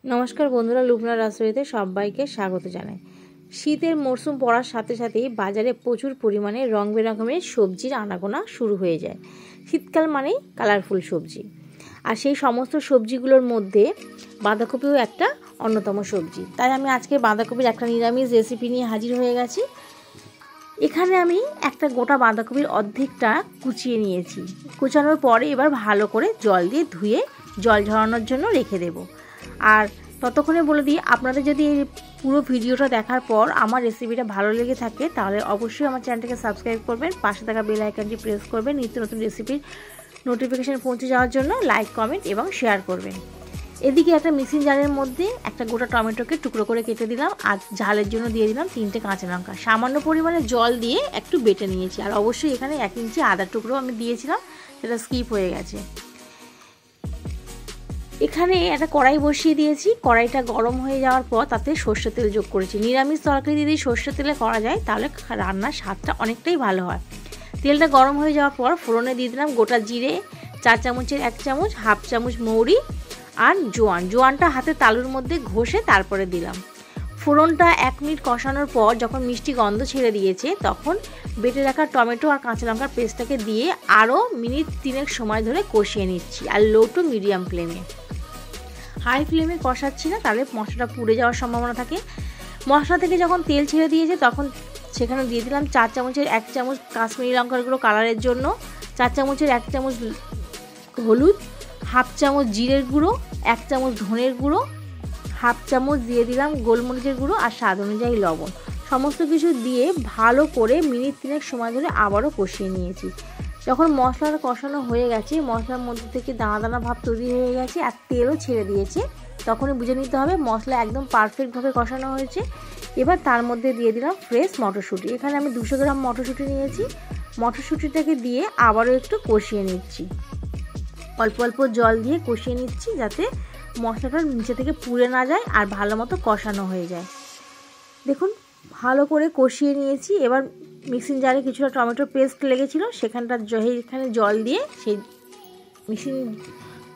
নমস্কার বন্ধুরা, লুবনা রাসোইতে সবাইকে স্বাগত জানাই। শীতের মরশুম পড়ার সাথে সাথেই বাজারে প্রচুর পরিমাণে রং বেরঙের সবজির আনাগোনা শুরু হয়ে যায়। শীতকাল মানেই কালারফুল সবজি, আর সেই সমস্ত সবজিগুলোর মধ্যে বাঁধাকপিও একটা অন্যতম সবজি। তাই আমি আজকে বাঁধাকপির একটা নিরামিষ রেসিপি নিয়ে হাজির হয়ে গেছি। এখানে আমি একটা গোটা বাঁধাকপির অর্ধেকটা কুচিয়ে নিয়েছি। কুচানোর পরে এবার ভালো করে জল দিয়ে ধুয়ে জল ঝরানোর জন্য রেখে দেব। আর ততক্ষণে বলে দিই, আপনাদের যদি এই পুরো ভিডিওটা দেখার পর আমার রেসিপিটা ভালো লেগে থাকে তাহলে অবশ্যই আমার চ্যানেলটাকে সাবস্ক্রাইব করবেন, পাশে থাকা বেল আইকনটি প্রেস করবেন নিত্য নতুন রেসিপির নোটিফিকেশান পৌঁছে যাওয়ার জন্য। লাইক, কমেন্ট এবং শেয়ার করবেন। এদিকে একটা মিক্সিং জারের মধ্যে একটা গোটা টমেটোকে টুকরো করে কেটে দিলাম, আর ঝালের জন্য দিয়ে দিলাম 3টে কাঁচা লঙ্কা। সামান্য পরিমাণে জল দিয়ে একটু বেটে নিয়েছি। আর অবশ্যই এখানে 1 ইঞ্চি আদার টুকরো আমি দিয়েছিলাম, সেটা স্কিপ হয়ে গেছে। এখানে একটা কড়াই বসিয়ে দিয়েছি। কড়াইটা গরম হয়ে যাওয়ার পর তাতে সর্ষের তেল যোগ করেছি। নিরামিষ তরকারি যদি সর্ষের তেলে করা যায় তাহলে রান্নার স্বাদটা অনেকটাই ভালো হয়। তেলটা গরম হয়ে যাওয়ার পর ফোড়নে দিয়ে দিলাম গোটা জিরে 4 চামচের 1 চামচ, হাফ চামচ মৌরি আর জোয়ানটা হাতে তালুর মধ্যে ঘষে তারপরে দিলাম। ফোড়নটা 1 মিনিট কষানোর পর যখন মিষ্টি গন্ধ ছেড়ে দিয়েছে তখন বেটে রাখা টমেটো আর কাঁচা লঙ্কার পেস্টটাকে দিয়ে আরও মিনিট 3 সময় ধরে কষিয়ে নিচ্ছি, আর লো টু মিডিয়াম ফ্লেমে। হাই ফ্লেমে কষাচ্ছি না, তাহলে মশলাটা পুড়ে যাওয়ার সম্ভাবনা থাকে। মশলা থেকে যখন তেল ছেড়ে দিয়েছে তখন সেখানে দিয়ে দিলাম 4 চামচের 1 চামচ কাশ্মীরি লঙ্কার গুঁড়ো কালারের জন্য, 4 চামচের 1 চামচ হলুদ, হাফ চামচ জিরের গুঁড়ো, 1 চামচ ধনের গুঁড়ো, হাফ চামচ দিয়ে দিলাম গোলমরিচের গুঁড়ো আর স্বাদ অনুযায়ী লবণ। সমস্ত কিছু দিয়ে ভালো করে মিনিট 3 সময় ধরে আবারও কষিয়ে নিয়েছি। যখন মশলাটা কষানো হয়ে গেছে, মশলার মধ্যে থেকে দানা দানা ভাব তৈরি হয়ে গেছে আর তেলও ছেড়ে দিয়েছে, তখনই বুঝে নিতে হবে মশলা একদম পারফেক্টভাবে কষানো হয়েছে। এবার তার মধ্যে দিয়ে দিলাম ফ্রেশ মটরশুঁটি। এখানে আমি 200 গ্রাম মটরশুঁটি নিয়েছি। মটরশুঁটিটাকে দিয়ে আবারও একটু কষিয়ে নিচ্ছি। অল্প অল্প জল দিয়ে কষিয়ে নিচ্ছি যাতে মশলাটা নিচে থেকে পুড়ে না যায় আর ভালো মতো কষানো হয়ে যায়। দেখুন ভালো করে কষিয়ে নিয়েছি। এবার মিক্সিং জারে কিছুটা টমেটো পেস্ট লেগেছিলো, এখানে জল দিয়ে সেই মিক্সিং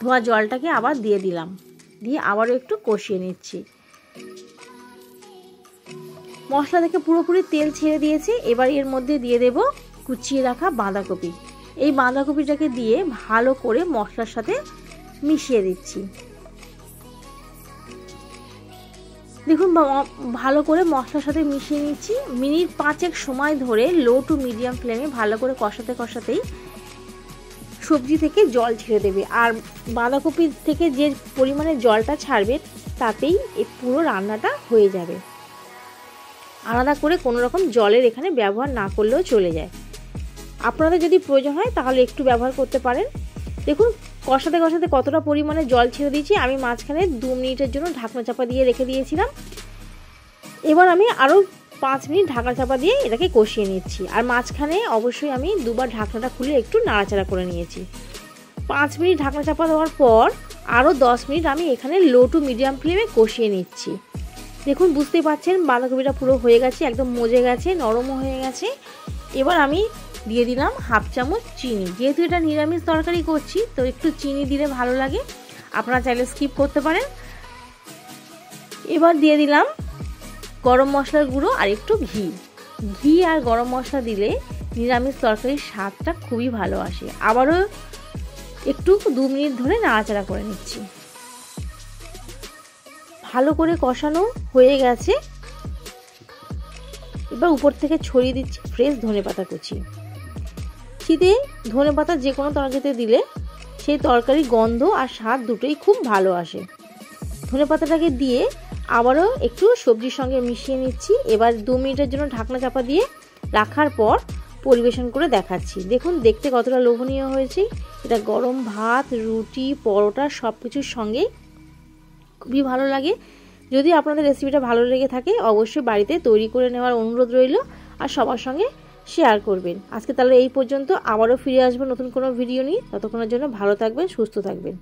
ধোয়া জলটাকে আবার দিয়ে দিলাম, দিয়ে আবারও একটু কষিয়ে নিচ্ছি। মশলা থেকে পুরোপুরি তেল ছেড়ে দিয়েছে। এবার এর মধ্যে দিয়ে দেব কুচিয়ে রাখা বাঁধাকপি। এই বাঁধাকপিটাকে দিয়ে ভালো করে মশলার সাথে মিশিয়ে দিচ্ছি। দেখুন ভালো করে মশলার সাথে মিশিয়ে নিচ্ছি। মিনিট 5 সময় ধরে লো টু মিডিয়াম ফ্লেমে ভালো করে কষাতেই সবজি থেকে জল ছেড়ে দেবে, আর বাঁধাকপি থেকে যে পরিমাণে জলটা ছাড়বে তাতেই এই পুরো রান্নাটা হয়ে যাবে। আলাদা করে কোনো রকম জলের এখানে ব্যবহার না করলেও চলে যায়। আপনাদের যদি প্রয়োজন হয় তাহলে একটু ব্যবহার করতে পারেন। দেখুন কষাতে কতটা পরিমাণে জল ছেড়ে দিয়েছি। আমি মাঝখানে 2 মিনিটের জন্য ঢাকনা চাপা দিয়ে রেখে দিয়েছিলাম। এবার আমি আরও 5 মিনিট ঢাকনা চাপা দিয়ে এটাকে কষিয়ে নিচ্ছি, আর মাঝখানে অবশ্যই আমি 2বার ঢাকনাটা খুলে একটু নাড়াচাড়া করে নিয়েছি। 5 মিনিট ঢাকনা চাপা দেওয়ার পর আরও 10 মিনিট আমি এখানে লো টু মিডিয়াম ফ্লেমে কষিয়ে নিচ্ছি। দেখুন বুঝতেই পারছেন বাঁধাকপিটা পুরো হয়ে গেছে, একদম মজে গেছে, নরমও হয়ে গেছে। এবার আমি দিয়ে দিলাম হাফ চামচ চিনি। যেহেতু এটা নিরামিষ তরকারি করছি তো একটু চিনি দিলে ভালো লাগে, আপনারা চাইলে স্কিপ করতে পারেন। এবার দিয়ে দিলাম গরম মশলার গুঁড়ো আর একটু ঘি আর গরম মশলা দিলে নিরামিষ তরকারির স্বাদটা খুবই ভালো আসে। আবারও একটু 2 মিনিট ধরে নাড়াচাড়া করে নিচ্ছি। ভালো করে কষানো হয়ে গেছে। এবার উপর থেকে ছড়িয়ে দিচ্ছি ফ্রেশ ধনেপাতা কুচি। শীতে ধনেপাতা যে কোনো তরকারিতে দিলে সেই তরকারির গন্ধ আর স্বাদ দুটোই খুব ভালো আসে। ধনেপাতাটাকে দিয়ে আবারও একটু সবজির সঙ্গে মিশিয়ে নিচ্ছি। এবার 2 মিনিটের জন্য ঢাকনা চাপা দিয়ে রাখার পর পরিবেশন করে দেখাচ্ছি। দেখুন দেখতে কতটা লোভনীয় হয়েছে। এটা গরম ভাত, রুটি, পরোটা সব কিছুর সঙ্গেই খুবই ভালো লাগে। যদি আপনাদের রেসিপিটা ভালো লেগে থাকে অবশ্যই বাড়িতে তৈরি করে নেওয়ার অনুরোধ রইল, আর সবার সঙ্গে শেয়ার করবেন। আজকে তাহলে এই পর্যন্ত, আবারও ফিরে আসবো নতুন কোনো ভিডিও নিয়ে। ততক্ষণের জন্য ভালো থাকবেন, সুস্থ থাকবেন।